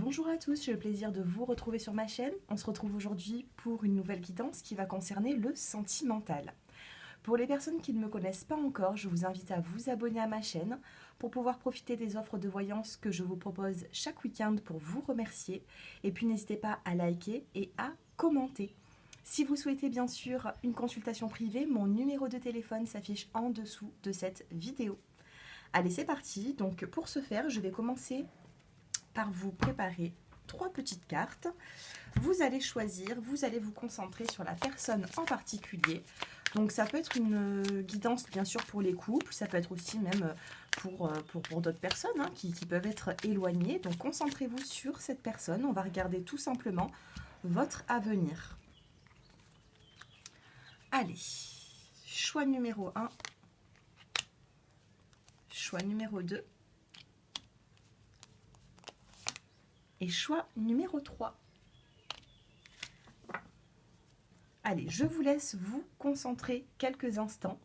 Bonjour à tous, j'ai le plaisir de vous retrouver sur ma chaîne. On se retrouve aujourd'hui pour une nouvelle guidance qui va concerner le sentimental. Pour les personnes qui ne me connaissent pas encore, je vous invite à vous abonner à ma chaîne pour pouvoir profiter des offres de voyance que je vous propose chaque week-end pour vous remercier. Et puis n'hésitez pas à liker et à commenter. Si vous souhaitez bien sûr une consultation privée, mon numéro de téléphone s'affiche en dessous de cette vidéo. Allez, c'est parti. Donc pour ce faire, je vais commencer par vous préparer 3 petites cartes. Vous allez choisir, vous allez vous concentrer sur la personne en particulier. Donc ça peut être une guidance bien sûr pour les couples, ça peut être aussi même pour d'autres personnes qui peuvent être éloignées. Donc concentrez-vous sur cette personne, on va regarder tout simplement votre avenir. Allez, choix numéro 1, choix numéro 2 et choix numéro 3. Allez, je vous laisse vous concentrer quelques instants.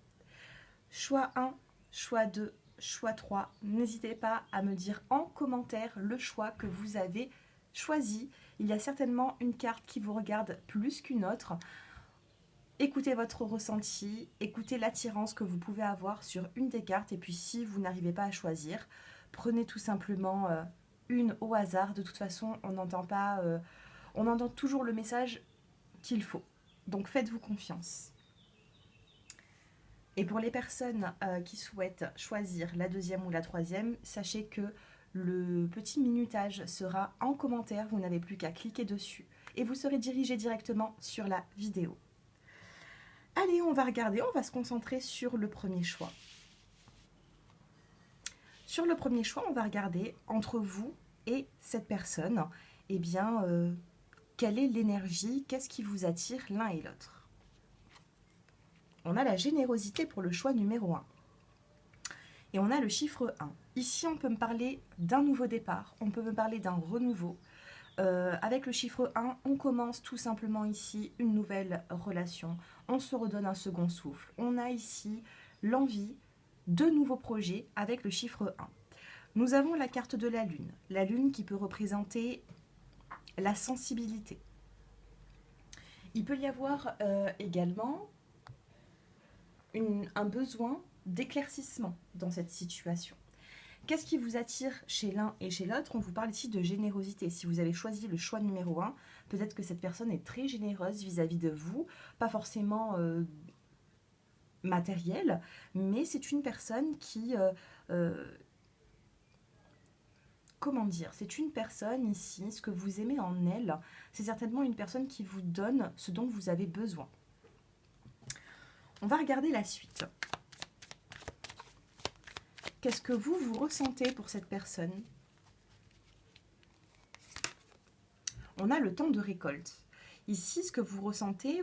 Choix 1, choix 2, choix 3. N'hésitez pas à me dire en commentaire le choix que vous avez choisi. Il y a certainement une carte qui vous regarde plus qu'une autre. Écoutez votre ressenti, écoutez l'attirance que vous pouvez avoir sur une des cartes. Et puis si vous n'arrivez pas à choisir, prenez tout simplement une au hasard. De toute façon, on entend toujours le message qu'il faut. Donc faites-vous confiance. Et pour les personnes qui souhaitent choisir la deuxième ou la troisième, sachez que le petit minutage sera en commentaire. Vous n'avez plus qu'à cliquer dessus et vous serez dirigé directement sur la vidéo. Allez, on va regarder, on va se concentrer sur le premier choix. Sur le premier choix, on va regarder entre vous et cette personne, eh bien, quelle est l'énergie, qu'est-ce qui vous attire l'un et l'autre. On a la générosité pour le choix numéro 1. Et on a le chiffre 1. Ici, on peut me parler d'un nouveau départ, on peut me parler d'un renouveau. Avec le chiffre 1, on commence tout simplement ici une nouvelle relation. On se redonne un second souffle. On a ici l'envie de nouveaux projets avec le chiffre 1. Nous avons la carte de la lune qui peut représenter la sensibilité. Il peut y avoir également un besoin d'éclaircissement dans cette situation. Qu'est-ce qui vous attire chez l'un et chez l'autre? On vous parle ici de générosité. Si vous avez choisi le choix numéro 1, peut-être que cette personne est très généreuse vis-à-vis de vous, pas forcément matérielle, mais c'est une personne qui... comment dire, c'est une personne ici, ce que vous aimez en elle, c'est certainement une personne qui vous donne ce dont vous avez besoin. On va regarder la suite. Qu'est-ce que vous ressentez pour cette personne? On a le temps de récolte. Ici, ce que vous ressentez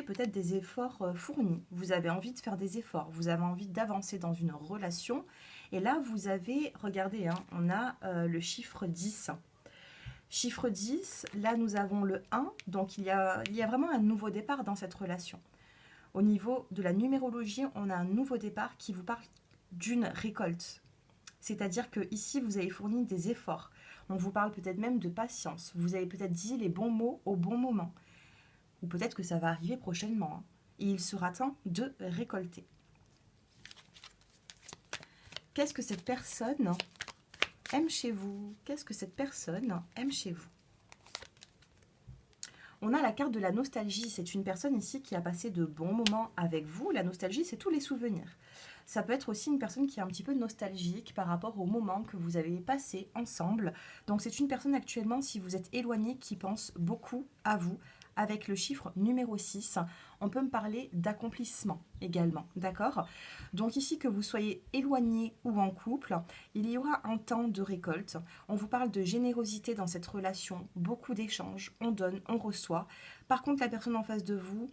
peut-être des efforts fournis. Vous avez envie de faire des efforts, vous avez envie d'avancer dans une relation. Et là, vous avez, regardez, on a le chiffre 10. Chiffre 10, là, nous avons le 1. Donc, il y a vraiment un nouveau départ dans cette relation. Au niveau de la numérologie, on a un nouveau départ qui vous parle d'une récolte. C'est-à-dire que ici, vous avez fourni des efforts. On vous parle peut-être même de patience. Vous avez peut-être dit les bons mots au bon moment. Ou peut-être que ça va arriver prochainement. Et il sera temps de récolter. Qu'est-ce que cette personne aime chez vous? Qu'est-ce que cette personne aime chez vous? On a la carte de la nostalgie. C'est une personne ici qui a passé de bons moments avec vous. La nostalgie, c'est tous les souvenirs. Ça peut être aussi une personne qui est un petit peu nostalgique par rapport aux moments que vous avez passés ensemble. Donc c'est une personne actuellement, si vous êtes éloigné, qui pense beaucoup à vous. Avec le chiffre numéro 6, on peut me parler d'accomplissement également, d'accord? Donc ici, que vous soyez éloigné ou en couple, il y aura un temps de récolte. On vous parle de générosité dans cette relation, beaucoup d'échanges, on donne, on reçoit. Par contre, la personne en face de vous,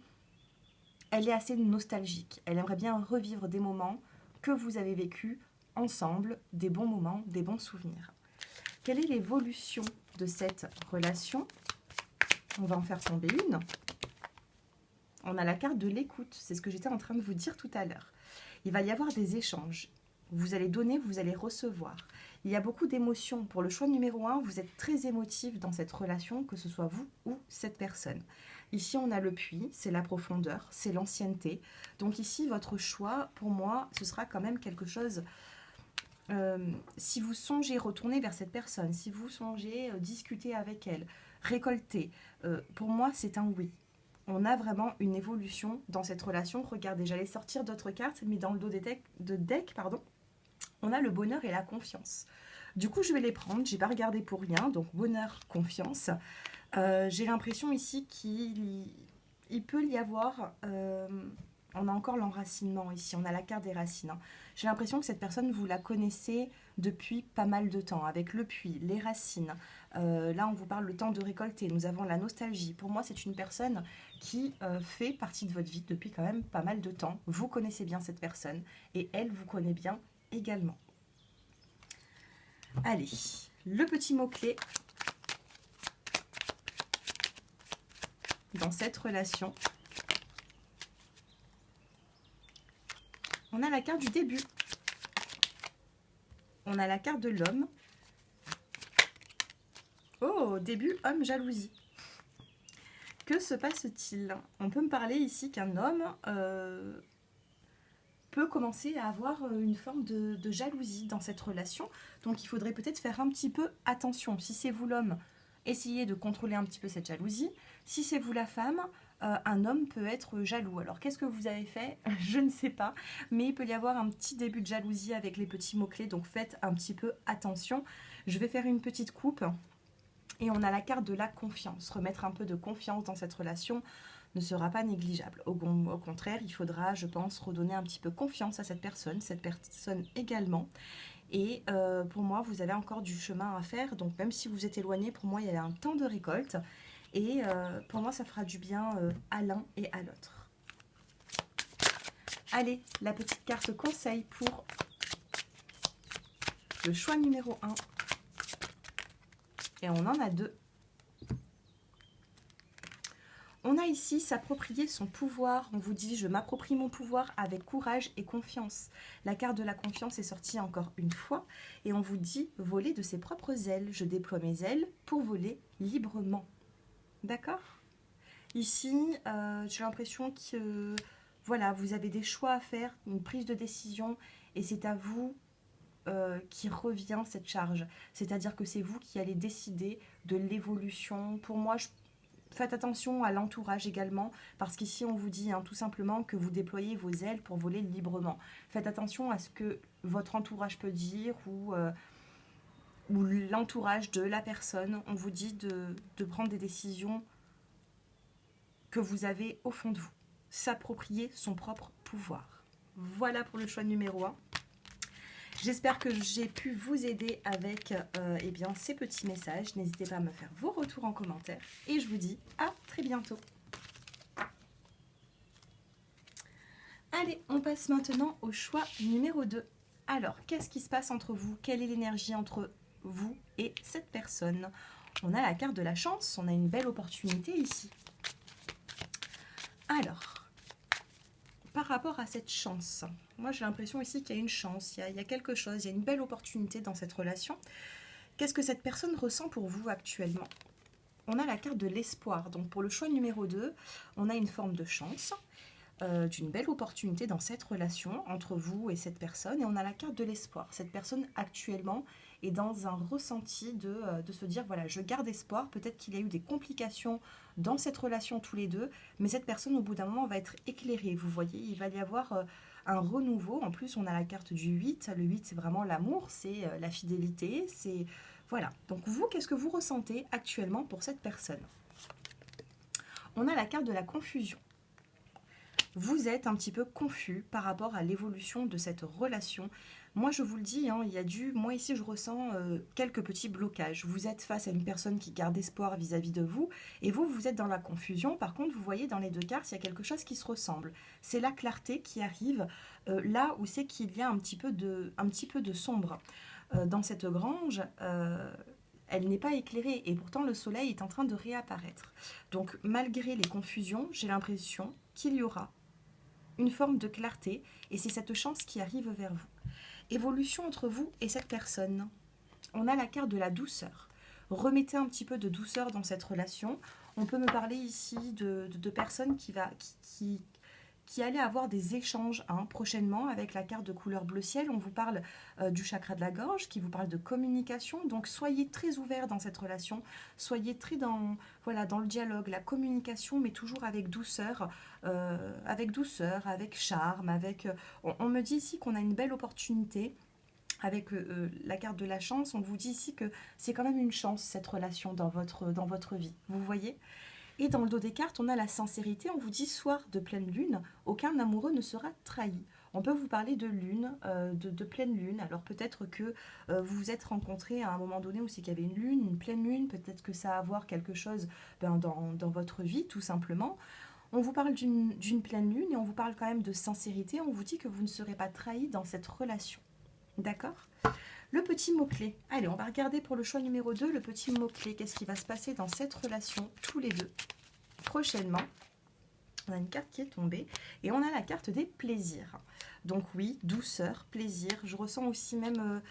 elle est assez nostalgique. Elle aimerait bien revivre des moments que vous avez vécus ensemble, des bons moments, des bons souvenirs. Quelle est l'évolution de cette relation? On va en faire tomber une. On a la carte de l'écoute. C'est ce que j'étais en train de vous dire tout à l'heure. Il va y avoir des échanges. Vous allez donner, vous allez recevoir. Il y a beaucoup d'émotions. Pour le choix numéro 1, vous êtes très émotif dans cette relation, que ce soit vous ou cette personne. Ici, on a le puits, c'est la profondeur, c'est l'ancienneté. Donc ici, votre choix, pour moi, ce sera quand même quelque chose... si vous songez retourner vers cette personne, si vous songez discuter avec elle, récolter, pour moi, c'est un oui. On a vraiment une évolution dans cette relation. Regardez, j'allais sortir d'autres cartes, mais dans le dos de deck, pardon, on a le bonheur et la confiance. Du coup, je vais les prendre. J'ai pas regardé pour rien. Donc, bonheur, confiance. J'ai l'impression ici qu'il peut y avoir... on a encore l'enracinement ici. On a la carte des racines. Hein. J'ai l'impression que cette personne, vous la connaissez depuis pas mal de temps. Avec le puits, les racines. Là, on vous parle le temps de récolter. Nous avons la nostalgie. Pour moi, c'est une personne qui fait partie de votre vie depuis quand même pas mal de temps. Vous connaissez bien cette personne. Et elle vous connaît bien également. Allez, le petit mot-clé dans cette relation. On a la carte du début. On a la carte de l'homme. Oh, début, homme, jalousie. Que se passe-t-il? On peut me parler ici qu'un homme peut commencer à avoir une forme de jalousie dans cette relation. Donc il faudrait peut-être faire un petit peu attention. Si c'est vous l'homme, essayez de contrôler un petit peu cette jalousie. Si c'est vous la femme, un homme peut être jaloux. Alors qu'est-ce que vous avez fait? Je ne sais pas. Mais il peut y avoir un petit début de jalousie avec les petits mots-clés. Donc faites un petit peu attention. Je vais faire une petite coupe. Et on a la carte de la confiance. Remettre un peu de confiance dans cette relation ne sera pas négligeable. Au contraire, il faudra, je pense, redonner un petit peu confiance à cette personne également. Et pour moi, vous avez encore du chemin à faire. Donc même si vous êtes éloigné, pour moi, il y a un temps de récolte. Et pour moi, ça fera du bien à l'un et à l'autre. Allez, la petite carte conseil pour le choix numéro 1. Et on en a 2. On a ici s'approprier son pouvoir. On vous dit, je m'approprie mon pouvoir avec courage et confiance. La carte de la confiance est sortie encore une fois. Et on vous dit, voler de ses propres ailes. Je déploie mes ailes pour voler librement. D'accord? Ici, j'ai l'impression que voilà, vous avez des choix à faire, une prise de décision. Et c'est à vous qui revient cette charge. C'est-à-dire que c'est vous qui allez décider de l'évolution. Pour moi, faites attention à l'entourage également, parce qu'ici on vous dit tout simplement que vous déployez vos ailes pour voler librement. Faites attention à ce que votre entourage peut dire ou l'entourage de la personne. On vous dit de prendre des décisions que vous avez au fond de vous. S'approprier son propre pouvoir. Voilà pour le choix numéro 1. J'espère que j'ai pu vous aider avec eh bien, ces petits messages. N'hésitez pas à me faire vos retours en commentaire. Et je vous dis à très bientôt. Allez, on passe maintenant au choix numéro 2. Alors, qu'est-ce qui se passe entre vous? Quelle est l'énergie entre vous et cette personne? On a la carte de la chance. On a une belle opportunité ici. Alors, par rapport à cette chance, moi j'ai l'impression ici qu'il y a une chance, il y a quelque chose, il y a une belle opportunité dans cette relation. Qu'est-ce que cette personne ressent pour vous actuellement? On a la carte de l'espoir. Donc pour le choix numéro 2, on a une forme de chance, d'une belle opportunité dans cette relation entre vous et cette personne. Et on a la carte de l'espoir. Cette personne actuellement est dans un ressenti de se dire, voilà, je garde espoir. Peut-être qu'il y a eu des complications dans cette relation tous les deux, mais cette personne au bout d'un moment va être éclairée. Vous voyez, il va y avoir un renouveau. En plus, on a la carte du 8. Le 8, c'est vraiment l'amour, c'est la fidélité, c'est... Voilà. Donc vous, qu'est-ce que vous ressentez actuellement pour cette personne? On a la carte de la confusion. Vous êtes un petit peu confus par rapport à l'évolution de cette relation. Moi, je vous le dis, moi ici, je ressens quelques petits blocages. Vous êtes face à une personne qui garde espoir vis-à-vis de vous, et vous êtes dans la confusion. Par contre, vous voyez dans les deux cartes, il y a quelque chose qui se ressemble. C'est la clarté qui arrive là où c'est qu'il y a un petit peu de sombre. Dans cette grange, elle n'est pas éclairée, et pourtant le soleil est en train de réapparaître. Donc, malgré les confusions, j'ai l'impression qu'il y aura une forme de clarté, et c'est cette chance qui arrive vers vous. Évolution entre vous et cette personne. On a la carte de la douceur. Remettez un petit peu de douceur dans cette relation. On peut me parler ici de personnes qui allaient avoir des échanges prochainement avec la carte de couleur bleu ciel. On vous parle du chakra de la gorge, qui vous parle de communication. Donc soyez très ouverts dans cette relation. Soyez très voilà, dans le dialogue, la communication, mais toujours avec douceur, avec charme. On me dit ici qu'on a une belle opportunité. Avec la carte de la chance, on vous dit ici que c'est quand même une chance, cette relation dans votre vie. Vous voyez? Et dans le dos des cartes, on a la sincérité. On vous dit soir de pleine lune, aucun amoureux ne sera trahi. On peut vous parler de lune, de pleine lune. Alors peut-être que vous vous êtes rencontrés à un moment donné où c'est qu'il y avait une lune, une pleine lune. Peut-être que ça a à voir quelque chose dans votre vie, tout simplement. On vous parle d'une pleine lune et on vous parle quand même de sincérité. On vous dit que vous ne serez pas trahi dans cette relation. D'accord? Le petit mot-clé. Allez, on va regarder pour le choix numéro 2, le petit mot-clé. Qu'est-ce qui va se passer dans cette relation, tous les deux, prochainement? On a une carte qui est tombée et on a la carte des plaisirs. Donc oui, douceur, plaisir. Je ressens aussi même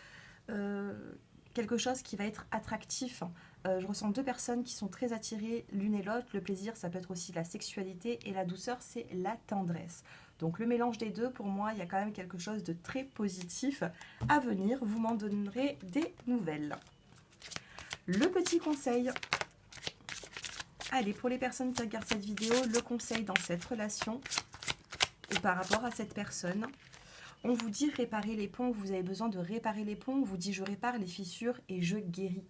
quelque chose qui va être attractif. Je ressens deux personnes qui sont très attirées l'une et l'autre. Le plaisir, ça peut être aussi la sexualité et la douceur, c'est la tendresse. Donc le mélange des deux, pour moi, il y a quand même quelque chose de très positif à venir. Vous m'en donnerez des nouvelles. Le petit conseil. Allez, pour les personnes qui regardent cette vidéo, le conseil dans cette relation ou par rapport à cette personne. On vous dit réparer les ponts, vous avez besoin de réparer les ponts. On vous dit je répare les fissures et je guéris.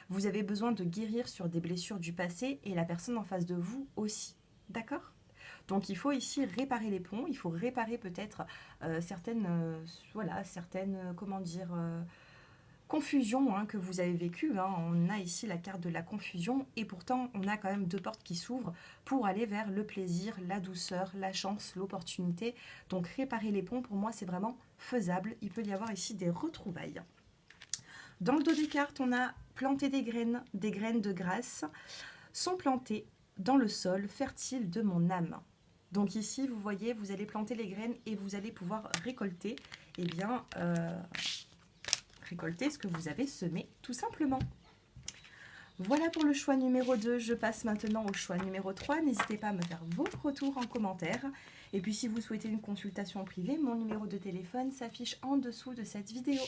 Vous avez besoin de guérir sur des blessures du passé et la personne en face de vous aussi. D'accord ? Donc il faut ici réparer les ponts, il faut réparer peut-être certaines confusions que vous avez vécues. On a ici la carte de la confusion et pourtant on a quand même deux portes qui s'ouvrent pour aller vers le plaisir, la douceur, la chance, l'opportunité. Donc réparer les ponts, pour moi, c'est vraiment faisable. Il peut y avoir ici des retrouvailles. Dans le dos des cartes, on a planté des graines de grâce sont plantées dans le sol fertile de mon âme. Donc ici, vous voyez, vous allez planter les graines et vous allez pouvoir récolter, récolter ce que vous avez semé, tout simplement. Voilà pour le choix numéro 2. Je passe maintenant au choix numéro 3. N'hésitez pas à me faire vos retours en commentaire. Et puis, si vous souhaitez une consultation privée, mon numéro de téléphone s'affiche en dessous de cette vidéo.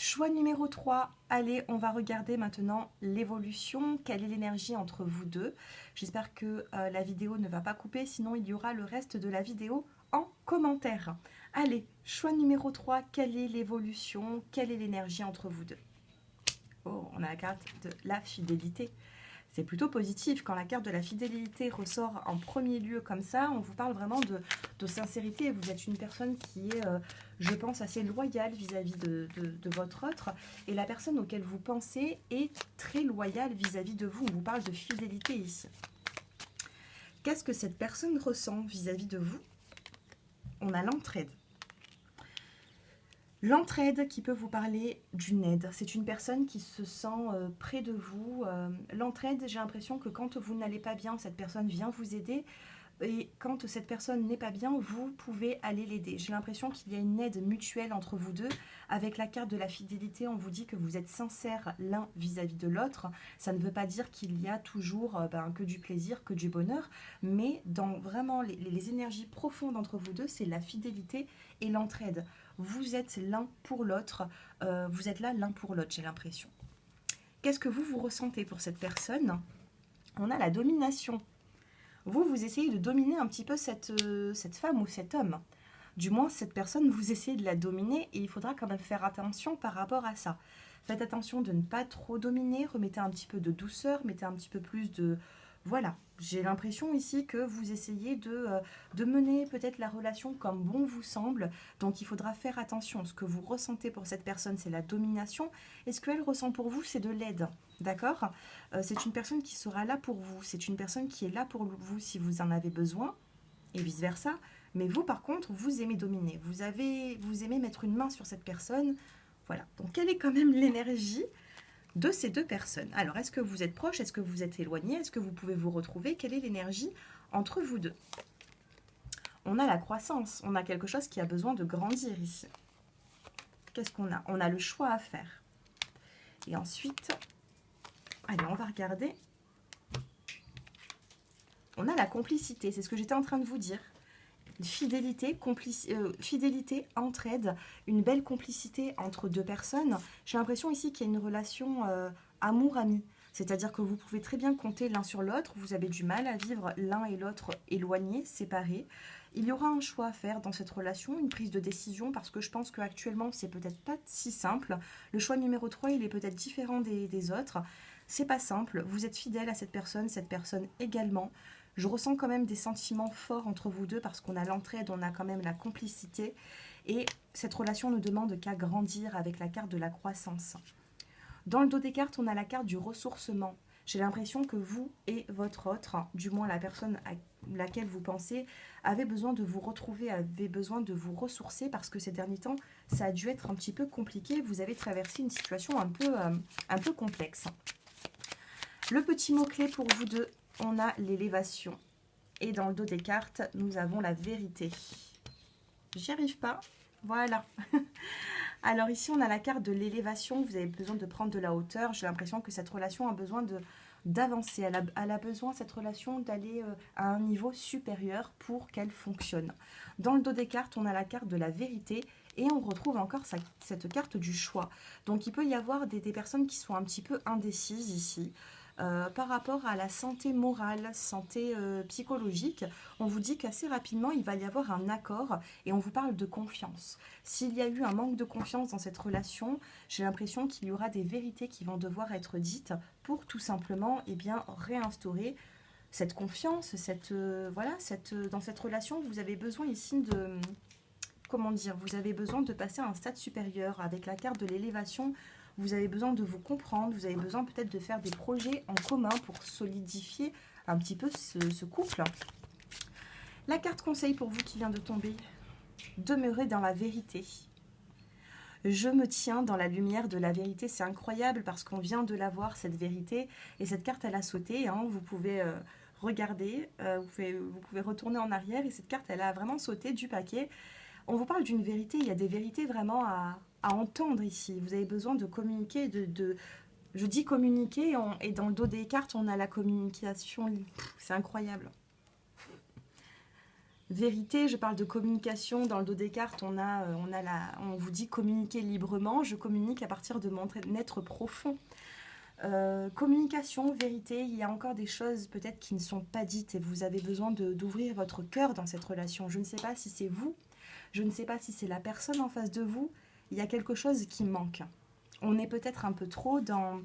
Choix numéro 3, allez, on va regarder maintenant l'évolution. Quelle est l'énergie entre vous deux? J'espère que la vidéo ne va pas couper, sinon il y aura le reste de la vidéo en commentaire. Allez, choix numéro 3, quelle est l'évolution? Quelle est l'énergie entre vous deux? Oh, on a la carte de la fidélité. C'est plutôt positif quand la carte de la fidélité ressort en premier lieu comme ça. On vous parle vraiment de sincérité. Vous êtes une personne qui est, je pense, assez loyale vis-à-vis de votre autre. Et la personne auquel vous pensez est très loyale vis-à-vis de vous. On vous parle de fidélité ici. Qu'est-ce que cette personne ressent vis-à-vis de vous? On a l'entraide. L'entraide qui peut vous parler d'une aide, c'est une personne qui se sent près de vous. L'entraide, j'ai l'impression que quand vous n'allez pas bien, cette personne vient vous aider. Et quand cette personne n'est pas bien, vous pouvez aller l'aider. J'ai l'impression qu'il y a une aide mutuelle entre vous deux. Avec la carte de la fidélité, on vous dit que vous êtes sincères l'un vis-à-vis de l'autre. Ça ne veut pas dire qu'il y a toujours que du plaisir, que du bonheur. Mais dans vraiment les énergies profondes entre vous deux, c'est la fidélité et l'entraide. Vous êtes l'un pour l'autre. Vous êtes là l'un pour l'autre, j'ai l'impression. Qu'est-ce que vous ressentez pour cette personne? On a la domination. Vous essayez de dominer un petit peu cette femme ou cet homme. Du moins, cette personne, vous essayez de la dominer et il faudra quand même faire attention par rapport à ça. Faites attention de ne pas trop dominer, remettez un petit peu de douceur, mettez un petit peu plus de... Voilà, j'ai l'impression ici que vous essayez de mener peut-être la relation comme bon vous semble. Donc, il faudra faire attention. Ce que vous ressentez pour cette personne, c'est la domination. Et ce qu'elle ressent pour vous, c'est de l'aide. D'accord? C'est une personne qui sera là pour vous. C'est une personne qui est là pour vous si vous en avez besoin et vice-versa. Mais vous, par contre, vous aimez dominer. Vous aimez mettre une main sur cette personne. Voilà. Donc, quelle est quand même l'énergie de ces deux personnes? Alors, est-ce que vous êtes proches? Est-ce que vous êtes éloignés? Est-ce que vous pouvez vous retrouver? Quelle est l'énergie entre vous deux? On a la croissance. On a quelque chose qui a besoin de grandir ici. Qu'est-ce qu'on a? On a le choix à faire. Et ensuite, allez, on va regarder. On a la complicité, c'est ce que j'étais en train de vous dire. Fidélité, fidélité, entraide, une belle complicité entre deux personnes. J'ai l'impression ici qu'il y a une relation amour-ami. C'est-à-dire que vous pouvez très bien compter l'un sur l'autre. Vous avez du mal à vivre l'un et l'autre éloignés, séparés. Il y aura un choix à faire dans cette relation, une prise de décision, parce que je pense qu'actuellement, c'est peut-être pas si simple. Le choix numéro 3, il est peut-être différent des autres. C'est pas simple. Vous êtes fidèle à cette personne également. Je ressens quand même des sentiments forts entre vous deux parce qu'on a l'entraide, on a quand même la complicité. Et cette relation ne demande qu'à grandir avec la carte de la croissance. Dans le dos des cartes, on a la carte du ressourcement. J'ai l'impression que vous et votre autre, du moins la personne à laquelle vous pensez, avez besoin de vous retrouver, avez besoin de vous ressourcer parce que ces derniers temps, ça a dû être un petit peu compliqué. Vous avez traversé une situation un peu complexe. Le petit mot-clé pour vous deux, on a l'élévation. Et dans le dos des cartes, nous avons la vérité. J'y arrive pas. Voilà. Alors ici, on a la carte de l'élévation. Vous avez besoin de prendre de la hauteur. J'ai l'impression que cette relation a besoin d'avancer. Elle a besoin, cette relation, d'aller à un niveau supérieur pour qu'elle fonctionne. Dans le dos des cartes, on a la carte de la vérité. Et on retrouve encore cette carte du choix. Donc il peut y avoir des personnes qui sont un petit peu indécises ici. Par rapport à la santé morale, santé psychologique, on vous dit qu'assez rapidement, il va y avoir un accord et on vous parle de confiance. S'il y a eu un manque de confiance dans cette relation, j'ai l'impression qu'il y aura des vérités qui vont devoir être dites pour tout simplement réinstaurer cette confiance, dans cette relation, vous avez besoin ici de... Comment dire, vous avez besoin de passer à un stade supérieur avec la carte de l'élévation. Vous avez besoin de vous comprendre, vous avez besoin peut-être de faire des projets en commun pour solidifier un petit peu ce couple. La carte conseil pour vous qui vient de tomber, demeurez dans la vérité. Je me tiens dans la lumière de la vérité, c'est incroyable parce qu'on vient de la voir cette vérité et cette carte elle a sauté, hein. Vous pouvez regarder, vous pouvez retourner en arrière et cette carte elle a vraiment sauté du paquet. On vous parle d'une vérité, il y a des vérités vraiment à entendre ici. Vous avez besoin de communiquer, je dis communiquer, et dans le dos des cartes, on a la communication. C'est incroyable. Vérité, je parle de communication. Dans le dos des cartes, on vous dit communiquer librement. Je communique à partir de mon être profond. Communication, vérité, il y a encore des choses peut-être qui ne sont pas dites et vous avez besoin d'ouvrir votre cœur dans cette relation. Je ne sais pas si c'est vous. Je ne sais pas si c'est la personne en face de vous, il y a quelque chose qui manque. On est peut-être un peu trop dans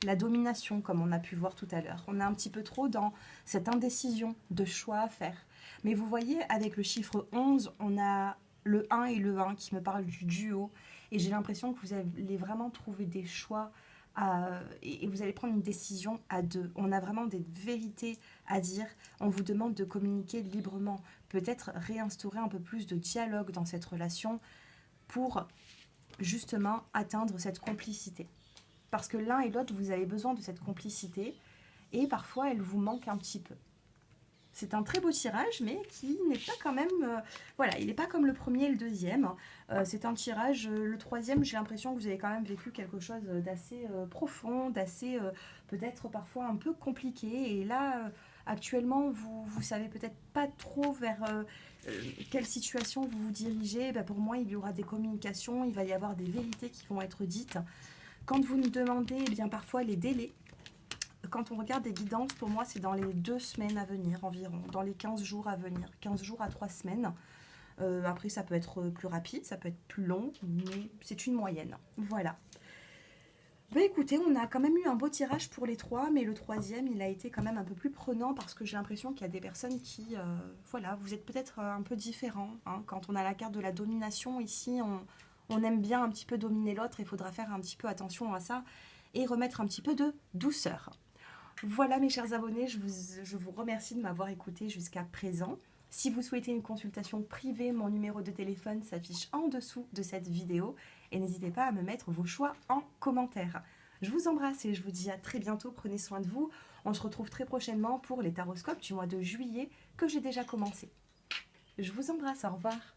la domination, comme on a pu voir tout à l'heure. On est un petit peu trop dans cette indécision de choix à faire. Mais vous voyez, avec le chiffre 11, on a le 1 et le 1 qui me parlent du duo. Et j'ai l'impression que vous allez vraiment trouver des choix et vous allez prendre une décision à deux. On a vraiment des vérités à dire. On vous demande de communiquer librement. Peut-être réinstaurer un peu plus de dialogue dans cette relation pour justement atteindre cette complicité. Parce que l'un et l'autre, vous avez besoin de cette complicité et parfois elle vous manque un petit peu. C'est un très beau tirage, mais qui n'est pas quand même... il n'est pas comme le premier et le deuxième. C'est un tirage... le troisième, j'ai l'impression que vous avez quand même vécu quelque chose d'assez profond, d'assez peut-être parfois un peu compliqué. Et là, actuellement, vous savez peut-être pas trop vers quelle situation vous vous dirigez. Pour moi, il y aura des communications, il va y avoir des vérités qui vont être dites. Quand vous nous demandez parfois les délais, quand on regarde des guidances, pour moi, c'est dans les 2 semaines à venir environ, dans les 15 jours à venir, 15 jours à 3 semaines. Après, ça peut être plus rapide, ça peut être plus long, mais c'est une moyenne. Voilà. Écoutez, on a quand même eu un beau tirage pour les 3, mais le troisième, il a été quand même un peu plus prenant parce que j'ai l'impression qu'il y a des personnes qui, vous êtes peut-être un peu différents. Hein. Quand on a la carte de la domination, ici, on aime bien un petit peu dominer l'autre, il faudra faire un petit peu attention à ça et remettre un petit peu de douceur. Voilà mes chers abonnés, je vous remercie de m'avoir écouté jusqu'à présent. Si vous souhaitez une consultation privée, mon numéro de téléphone s'affiche en dessous de cette vidéo et n'hésitez pas à me mettre vos choix en commentaire. Je vous embrasse et je vous dis à très bientôt, prenez soin de vous. On se retrouve très prochainement pour les taroscopes du mois de juillet que j'ai déjà commencé. Je vous embrasse, au revoir.